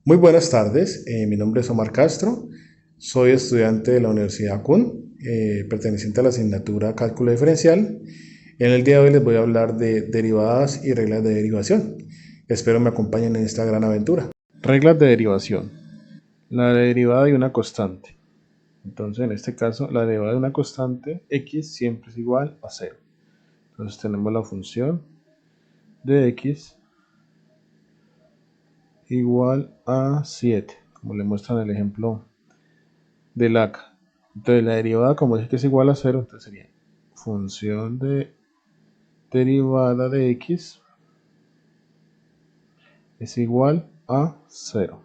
Muy buenas tardes, mi nombre es Omar Castro, soy estudiante de la Universidad CUN, perteneciente a la asignatura Cálculo Diferencial. En el día de hoy les voy a hablar de derivadas y reglas de derivación. Espero me acompañen en esta gran aventura. Reglas de derivación. La derivada de una constante. Entonces, en este caso, la derivada de una constante x siempre es igual a cero. Entonces tenemos la función de x igual a 7, como le muestra en el ejemplo del acá. Entonces la derivada, como es que es igual a cero, entonces sería función de derivada de x es igual a cero.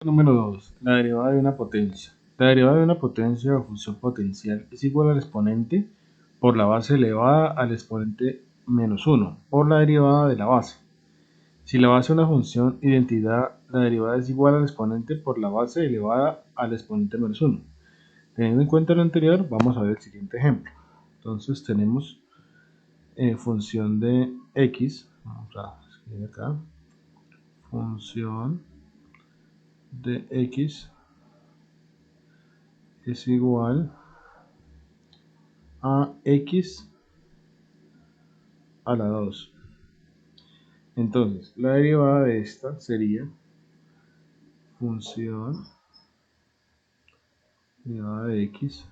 Número 2. La derivada de una potencia. La derivada de una potencia o función potencial es igual al exponente por la base elevada al exponente menos 1 por la derivada de la base. Si la base es una función identidad, la derivada es igual al exponente por la base elevada al exponente menos 1. Teniendo en cuenta lo anterior, vamos a ver el siguiente ejemplo. Entonces tenemos función de x, vamos a escribir acá, función de x es igual a x a la 2. Entonces, la derivada de esta sería función derivada de x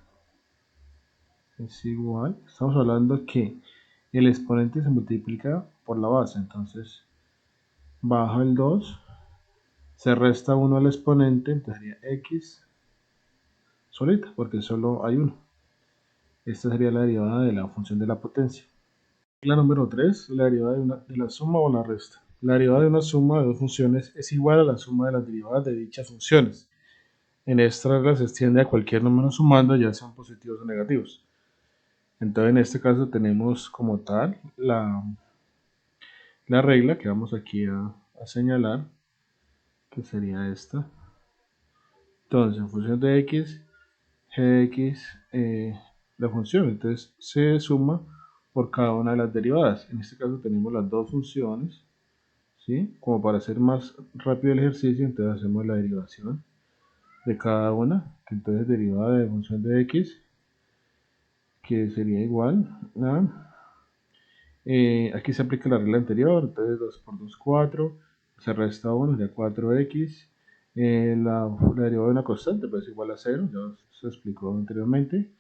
es igual, estamos hablando que el exponente se multiplica por la base, entonces baja el 2, se resta 1 al exponente, entonces sería x solita, porque solo hay 1. Esta sería la derivada de la función de la potencia. La número 3, la derivada de la suma o la resta. La derivada de una suma de dos funciones es igual a la suma de las derivadas de dichas funciones. En esta regla se extiende a cualquier número sumando, ya sean positivos o negativos. Entonces en este caso tenemos como tal la regla que vamos aquí a señalar, que sería esta. Entonces en función de x, g de x, la función, entonces se suma por cada una de las derivadas. En este caso tenemos las dos funciones, ¿sí? Como para hacer más rápido el ejercicio, entonces hacemos la derivación de cada una, que entonces derivada de función de x, que sería igual a, aquí se aplica la regla anterior, entonces 2 por 2, 4, se resta 1, sería 4x, la derivada de una constante pues igual a 0, ya se explicó anteriormente,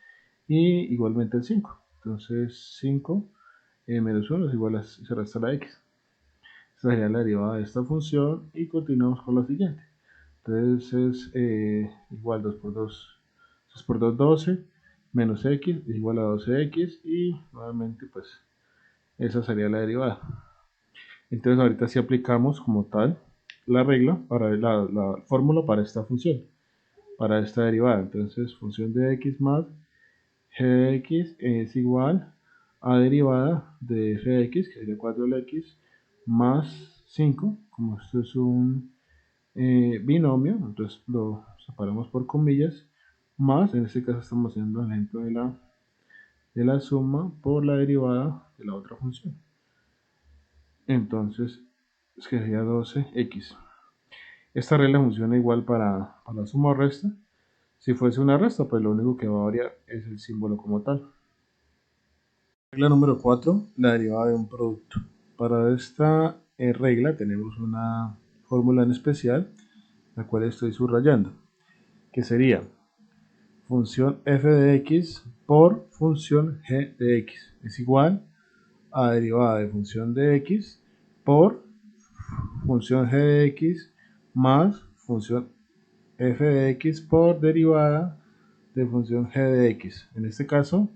y igualmente el 5, entonces 5 menos 1 es igual a, se resta la x. Esta sería la derivada de esta función y continuamos con la siguiente. Entonces es igual 2 por 2, 2 por 2, 12, menos x es igual a 12x y nuevamente pues esa sería la derivada. Entonces ahorita sí aplicamos como tal la regla para la fórmula para esta función, para esta derivada. Entonces función de x más g de x es igual a derivada de f de x, que sería 4 de la x, más 5, como esto es un binomio, entonces lo separamos por comillas, más, en este caso estamos haciendo el ejemplo de la suma por la derivada de la otra función. Entonces, es que sería 12x. Esta regla funciona igual para la suma o resta. Si fuese una resta, pues lo único que va a variar es el símbolo como tal. Regla número 4, la derivada de un producto. Para esta regla tenemos una fórmula en especial, la cual estoy subrayando, que sería función f de x por función g de x es igual a derivada de función de x por función g de x más función f de x por derivada de función g de x. En este caso,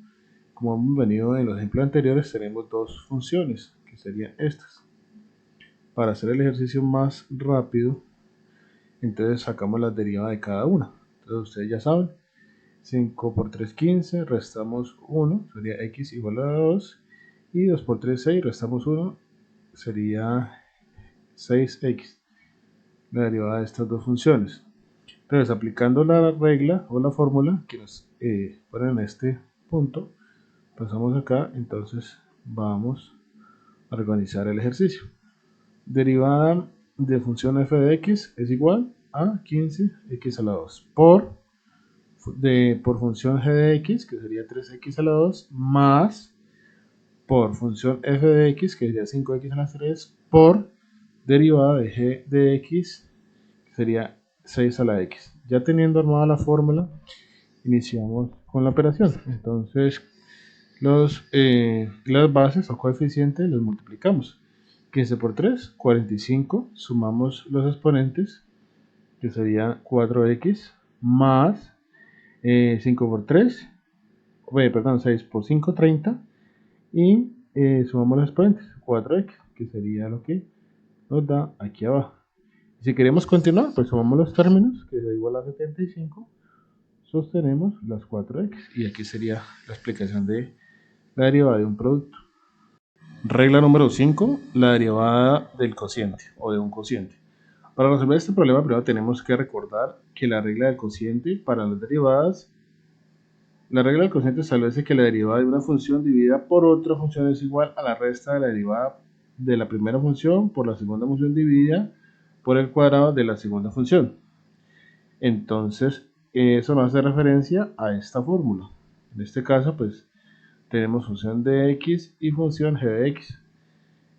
como hemos venido en los ejemplos anteriores, tenemos dos funciones, que serían estas. Para hacer el ejercicio más rápido, entonces sacamos la derivada de cada una. Entonces ustedes ya saben, 5 por 3, 15, restamos 1, sería x igual a 2, y 2 por 3, 6, restamos 1, sería 6x, la derivada de estas dos funciones. Entonces, aplicando la regla o la fórmula que nos ponen en este punto, pasamos acá, entonces vamos a organizar el ejercicio. Derivada de función f de x es igual a 15x a la 2 por función g de x, que sería 3x a la 2, más por función f de x, que sería 5x a la 3, por derivada de g de x, que sería 6 a la x. Ya teniendo armada la fórmula, iniciamos con la operación. Entonces, las bases o coeficientes los multiplicamos. 15 por 3, 45. Sumamos los exponentes, que sería 4x, más 5 por 3, perdón, 6 por 5, 30. Y sumamos los exponentes, 4x, que sería lo que nos da aquí abajo. Si queremos continuar, pues sumamos los términos, que da igual a 75. Sostenemos las 4x y aquí sería la explicación de la derivada de un producto. Regla número 5, la derivada del cociente o de un cociente. Para resolver este problema primero tenemos que recordar que la regla del cociente para las derivadas, la regla del cociente establece que la derivada de una función dividida por otra función es igual a la resta de la derivada de la primera función por la segunda función dividida por el cuadrado de la segunda función. Entonces, eso nos hace referencia a esta fórmula. En este caso, pues, tenemos función de x y función g de x.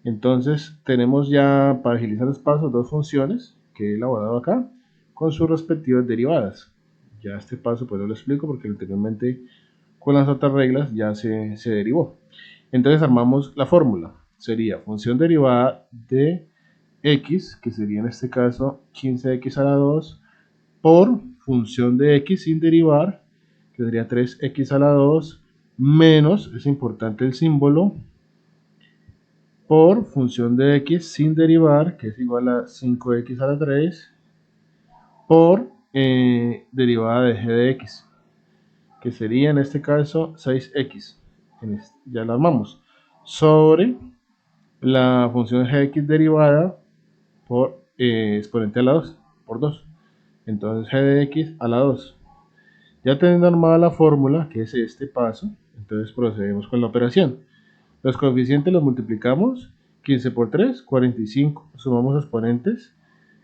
Entonces, tenemos ya, para agilizar los pasos, dos funciones que he elaborado acá, con sus respectivas derivadas. Ya este paso, pues, no lo explico porque anteriormente, con las otras reglas, ya se derivó. Entonces, armamos la fórmula. Sería función derivada de x, que sería en este caso 15x a la 2, por función de x sin derivar, que sería 3x a la 2, menos, es importante el símbolo, por función de x sin derivar, que es igual a 5x a la 3, por derivada de g de x, que sería en este caso 6x, ya la armamos, sobre la función g de x derivada por exponente a la 2, por 2. Entonces g de x a la 2. Ya teniendo armada la fórmula, que es este paso, entonces procedemos con la operación. Los coeficientes los multiplicamos, 15 por 3, 45, sumamos exponentes,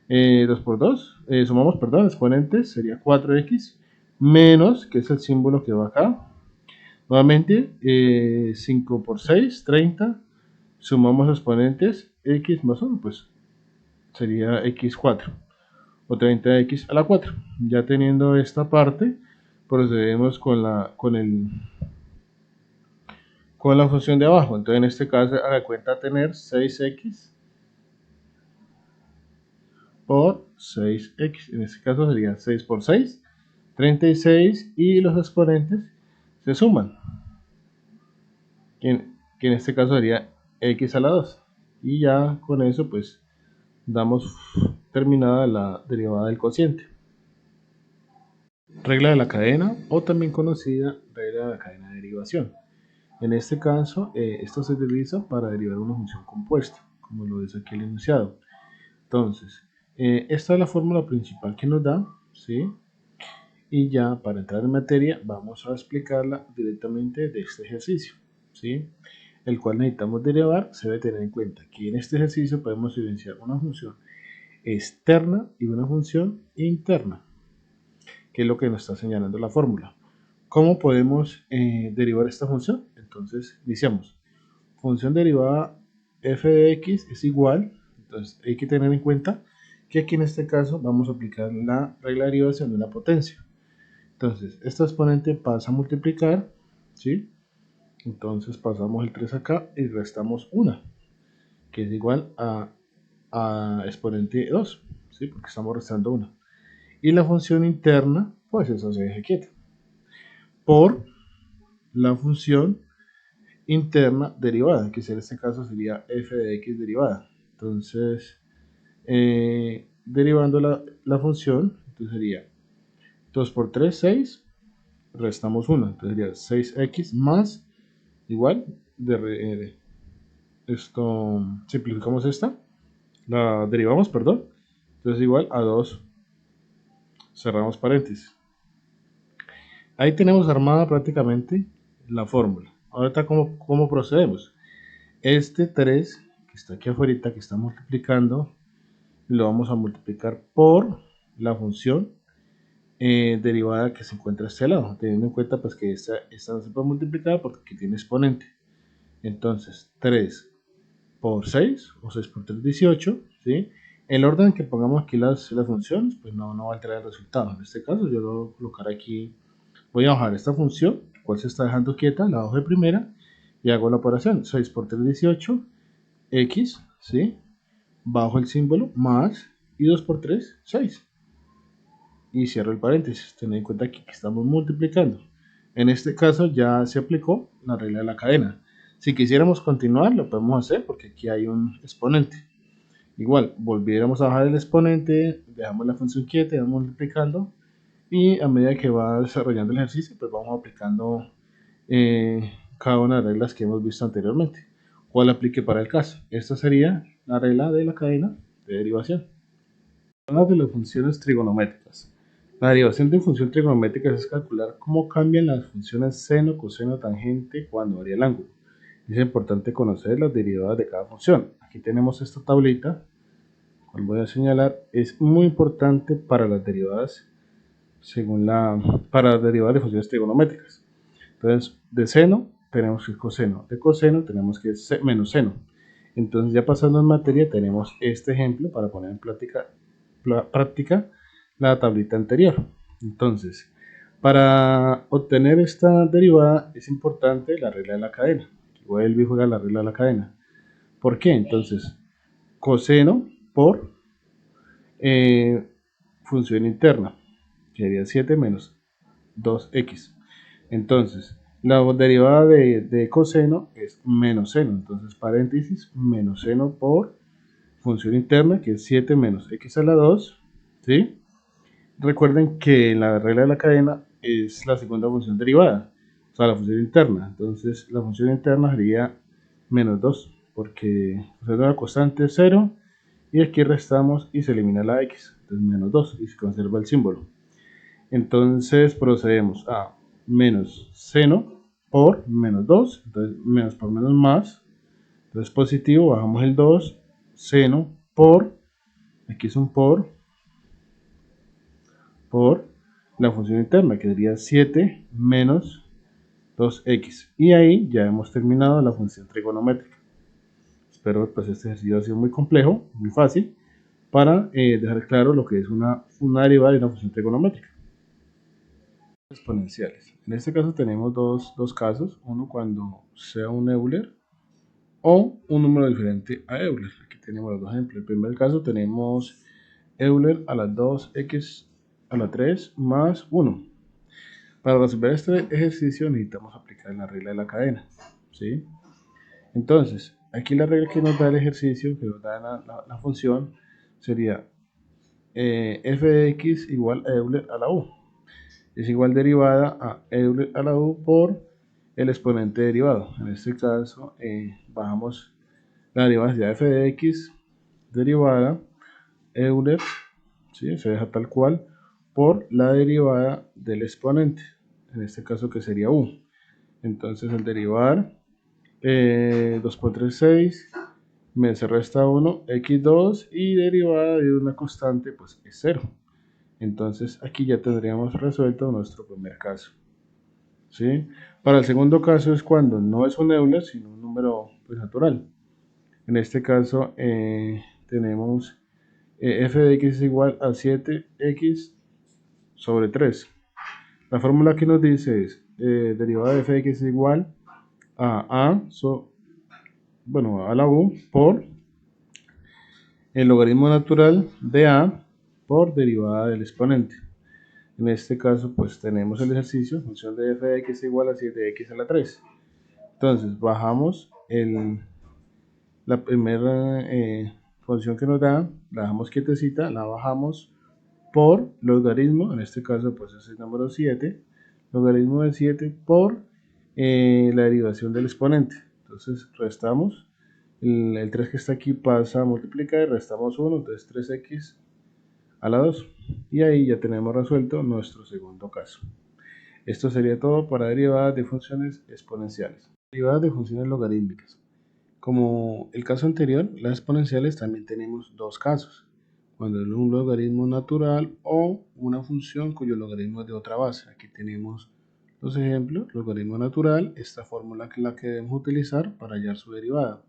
2 por 2, sumamos, perdón, exponentes, sería 4x, menos, que es el símbolo que va acá, nuevamente, 5 por 6, 30, sumamos exponentes, x más 1, pues sería x4, o 30x a la 4. Ya teniendo esta parte, procedemos con la función de abajo. Entonces en este caso haga cuenta tener 6x por 6x. En este caso sería 6 por 6, 36, y los exponentes se suman, que en este caso sería x a la 2. Y ya con eso pues damos terminada la derivada del cociente. Regla de la cadena, o también conocida regla de la cadena de derivación. En este caso, esto se utiliza para derivar una función compuesta, como lo dice aquí el enunciado. Entonces, esta es la fórmula principal que nos da, ¿sí? Y ya para entrar en materia, vamos a explicarla directamente de este ejercicio, ¿sí? El cual necesitamos derivar. Se debe tener en cuenta que en este ejercicio podemos evidenciar una función externa y una función interna, que es lo que nos está señalando la fórmula. ¿Cómo podemos derivar esta función? Entonces, iniciamos. Función derivada f de x es igual, entonces hay que tener en cuenta que aquí en este caso vamos a aplicar la regla de derivación de una potencia. Entonces, este exponente pasa a multiplicar, ¿sí? Entonces pasamos el 3 acá y restamos 1, que es igual a exponente 2, ¿sí? Porque estamos restando 1. Y la función interna, pues eso se deja quieta, por la función interna derivada, que en este caso sería f de x derivada. Entonces, derivando la función, entonces sería 2 por 3, 6, restamos 1, entonces sería 6x más, igual, esto, simplificamos esta, la derivamos, perdón, entonces igual a 2, cerramos paréntesis. Ahí tenemos armada prácticamente la fórmula. Ahorita, ¿cómo procedemos? Este 3, que está aquí afuera, que está multiplicando, y lo vamos a multiplicar por la función derivada que se encuentra a este lado, teniendo en cuenta pues que esta no se puede multiplicar porque tiene exponente. Entonces 3 por 6, o 6 por 3, 18, ¿sí? El orden en que pongamos aquí las funciones, pues no va a alterar el resultado. En este caso yo lo voy a colocar aquí, voy a bajar esta función, cual se está dejando quieta, la bajo de primera, y hago la operación, 6 por 3, 18, x, ¿sí? Bajo el símbolo, más, y 2 por 3, 6. Y cierro el paréntesis, tened en cuenta que estamos multiplicando. En este caso ya se aplicó la regla de la cadena. Si quisiéramos continuar, lo podemos hacer porque aquí hay un exponente. Igual, volviéramos a bajar el exponente, dejamos la función quieta y vamos multiplicando. Y a medida que va desarrollando el ejercicio, pues vamos aplicando cada una de las reglas que hemos visto anteriormente. ¿Cuál aplique para el caso? Esta sería la regla de la cadena de derivación. Hablamos de las funciones trigonométricas. La derivación de función trigonométrica es calcular cómo cambian las funciones seno, coseno, tangente cuando varía el ángulo. Es importante conocer las derivadas de cada función. Aquí tenemos esta tablita, cual voy a señalar, es muy importante para las derivadas para las derivadas de funciones trigonométricas. Entonces, de seno tenemos que coseno, de coseno tenemos que menos seno. Entonces, ya pasando en materia, tenemos este ejemplo para poner en práctica la tablita anterior. Entonces, para obtener esta derivada es importante la regla de la cadena. Vuelve y juega la regla de la cadena. ¿Por qué? Entonces, coseno por función interna, que sería 7 menos 2x. Entonces, la derivada de coseno es menos seno. Entonces, paréntesis, menos seno por función interna, que es 7 menos x a la 2. ¿Sí? Recuerden que la regla de la cadena es la segunda función derivada, o sea, la función interna. Entonces, la función interna sería menos 2, porque la constante es 0, y aquí restamos y se elimina la x, entonces menos 2, y se conserva el símbolo. Entonces procedemos a menos seno por menos 2, entonces menos por menos más, entonces positivo, bajamos el 2, seno por, aquí es un por la función interna, que sería 7 menos 2x. Y ahí ya hemos terminado la función trigonométrica. Espero pues este ejercicio ha sido muy complejo, muy fácil, para dejar claro lo que es una derivada de una función trigonométrica. Exponenciales. En este caso tenemos dos casos, uno cuando sea un Euler o un número diferente a Euler. Aquí tenemos los dos ejemplos. En el primer caso tenemos Euler a las 2x a la 3 más 1. Para resolver este ejercicio necesitamos aplicar la regla de la cadena, ¿sí? Entonces, aquí la regla que nos da el ejercicio, que nos da la función, sería f de x igual a Euler a la u. Es igual derivada a Euler a la u por el exponente derivado. En este caso, bajamos la derivada de f de x derivada Euler, ¿sí? Se deja tal cual, por la derivada del exponente, en este caso que sería u. Entonces al derivar 2 por 3, 6, me se resta 1, x2, y derivada de una constante pues es 0. Entonces aquí ya tendríamos resuelto nuestro primer caso, ¿sí? Para el segundo caso es cuando no es un Euler, sino un número pues, natural. En este caso tenemos f de x es igual a 7x sobre 3. La fórmula que nos dice es derivada de f de x es igual a a la u por el logaritmo natural de a por derivada del exponente. En este caso, pues tenemos el ejercicio, función de f de x es igual a 7x a la 3. Entonces, bajamos la primera función que nos da, la dejamos quietecita, la bajamos por logaritmo, en este caso pues es el número 7, logaritmo de 7 por la derivación del exponente. Entonces restamos, el 3 que está aquí pasa a multiplicar y restamos 1, entonces 3x a la 2. Y ahí ya tenemos resuelto nuestro segundo caso. Esto sería todo para derivadas de funciones exponenciales. Derivadas de funciones logarítmicas. Como el caso anterior, las exponenciales también tenemos dos casos. cuando es un logaritmo natural o una función cuyo logaritmo es de otra base. Aquí tenemos los ejemplos. Logaritmo natural, esta fórmula que es la que debemos utilizar para hallar su derivada.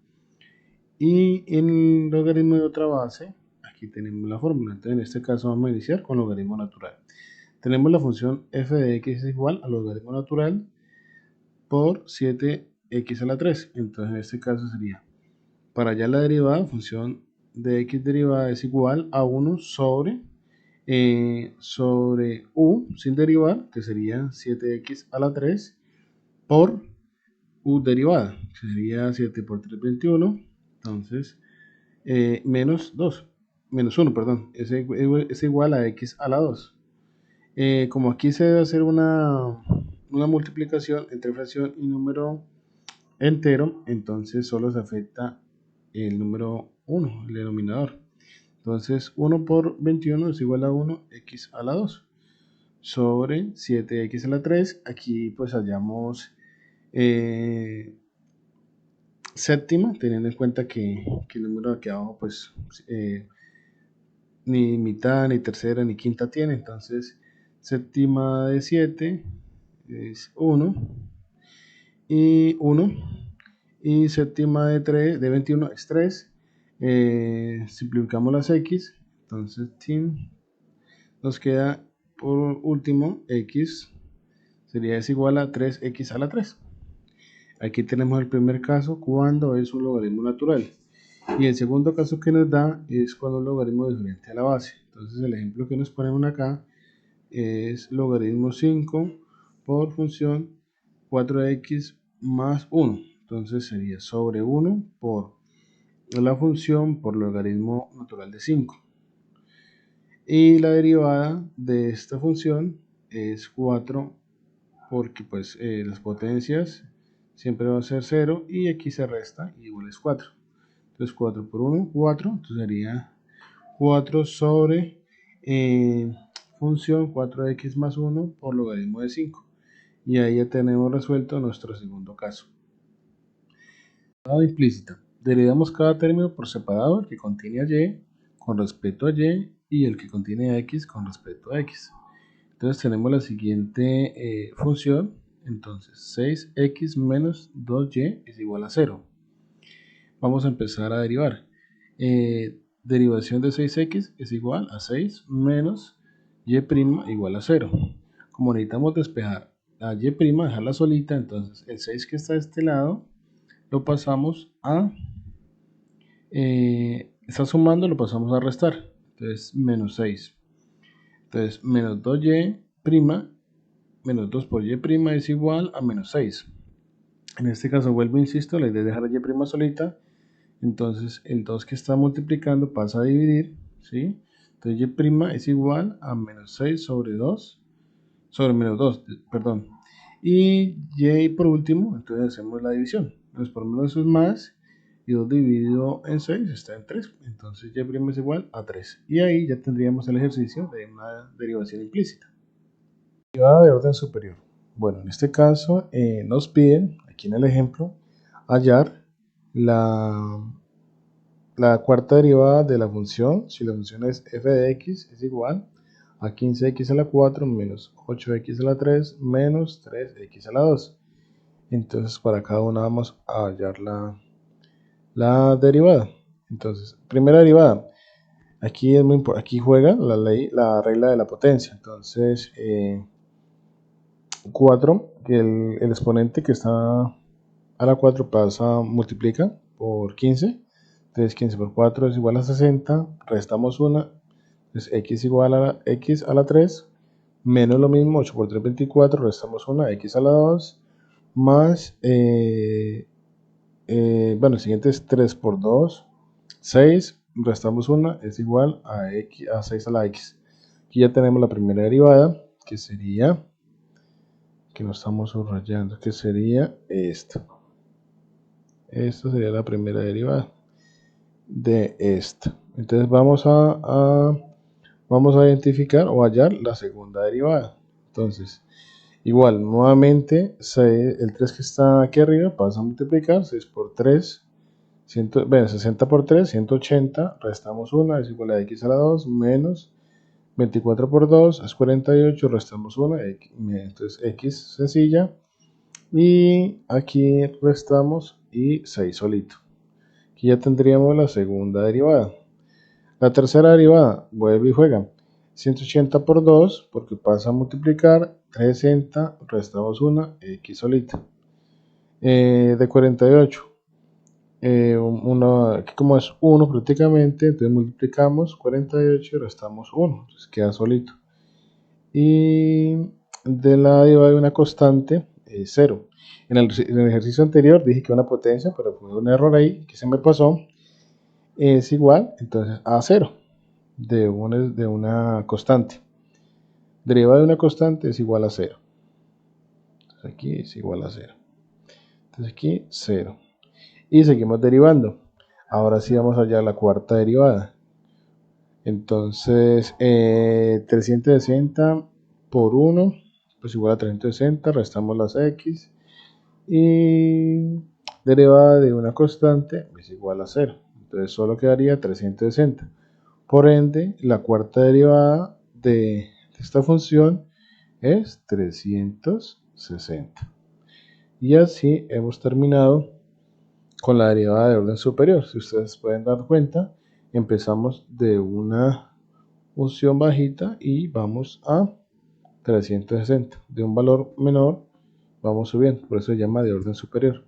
Y en logaritmo de otra base, aquí tenemos la fórmula. Entonces en este caso vamos a iniciar con logaritmo natural. Tenemos la función f de x es igual al logaritmo natural por 7x a la 3. Entonces en este caso sería, para hallar la derivada, función de x derivada es igual a 1 sobre u sin derivar, que sería 7x a la 3, por u derivada, que sería 7 por 3, 21. Entonces, menos 1, perdón, es igual a x a la 2. Como aquí se debe hacer una multiplicación entre fracción y número entero, entonces solo se afecta el número 1, el denominador. Entonces 1 por 21 es igual a 1x a la 2 sobre 7x a la 3. Aquí pues hallamos séptima, teniendo en cuenta que el número de aquí abajo pues ni mitad, ni tercera, ni quinta tiene. Entonces séptima de 7 es 1 y 1. Y séptima de 3, de 21 es 3. Simplificamos las x, entonces nos queda por último x sería es igual a 3x a la 3. Aquí tenemos el primer caso cuando es un logaritmo natural, y el segundo caso que nos da es cuando un logaritmo es diferente a la base. Entonces el ejemplo que nos ponemos acá es logaritmo 5 por función 4x más 1. Entonces sería sobre 1 por la función por logaritmo natural de 5. Y la derivada de esta función es 4, porque pues las potencias siempre va a ser 0 y aquí se resta y igual es 4. Entonces 4 por 1, 4. Entonces sería 4 sobre función 4x más 1 por logaritmo de 5. Y ahí ya tenemos resuelto nuestro segundo caso. Derivada implícita. Derivamos cada término por separado, el que contiene a y con respecto a y el que contiene a x con respecto a x. Entonces tenemos la siguiente función. Entonces 6x menos 2y es igual a 0. Vamos a empezar a derivar. Derivación de 6x es igual a 6 menos y' igual a 0. Como necesitamos despejar a y', dejarla solita, entonces el 6 que está de este lado lo pasamos a, está sumando, lo pasamos a restar. Entonces menos 6. Entonces menos 2y', menos 2 por y' es igual a menos 6. En este caso vuelvo, insisto, la idea es dejar a y' solita. Entonces el 2 que está multiplicando pasa a dividir, ¿sí? Entonces y' es igual a menos 6 sobre 2, sobre menos 2, perdón. Y y por último, entonces hacemos la división. Entonces por menos eso es más, y 2 dividido en 6 está en 3. Entonces y' es igual a 3. Y ahí ya tendríamos el ejercicio de una derivación implícita. Derivada de orden superior. Bueno, en este caso nos piden, aquí en el ejemplo, hallar la cuarta derivada de la función. Si la función es f de x es igual a 15x a la 4 menos 8x a la 3 menos 3x a la 2. Entonces para cada una vamos a hallar la derivada. Entonces, primera derivada. Aquí, aquí juega la regla de la potencia. Entonces, 4, que el exponente que está a la 4 pasa, multiplica por 15. Entonces 15 por 4 es igual a 60, restamos 1, entonces x igual a x a la 3, menos lo mismo, 8 por 3, 24, restamos 1, x a la 2, más, bueno, el siguiente es 3 por 2, 6, restamos 1, es igual a, x, a 6 a la x. Aquí ya tenemos la primera derivada, que sería, que no estamos subrayando, que sería esta. Esta sería la primera derivada de esta. Entonces vamos a identificar o hallar la segunda derivada. Entonces, igual, nuevamente, el 3 que está aquí arriba pasa a multiplicar, 6 por 3 Bueno, 60 por 3, 180, restamos 1, es igual a x a la 2, menos 24 por 2 es 48, restamos 1, entonces x sencilla, y aquí restamos y 6 solito. Aquí ya tendríamos la segunda derivada. La tercera derivada, vuelve y juega. 180 por 2, porque pasa a multiplicar, 360, restamos 1, x solita. De 48, aquí como es 1 prácticamente, entonces multiplicamos 48 y restamos 1, entonces queda solito. Y de la derivada de una constante, 0. En el ejercicio anterior dije que una potencia, pero fue un error ahí que se me pasó. Es igual, entonces, a 0 de una constante. Derivada de una constante es igual a 0. Entonces aquí es igual a 0. Entonces aquí 0. Y seguimos derivando. Ahora sí vamos allá a la cuarta derivada. Entonces, 360 por 1, pues igual a 360, restamos las x. Y derivada de una constante es igual a 0. Entonces solo quedaría 360. Por ende, la cuarta derivada de esta función es 360. Y así hemos terminado con la derivada de orden superior. Si ustedes pueden dar cuenta, empezamos de una función bajita y vamos a 360. De un valor menor vamos subiendo, por eso se llama de orden superior.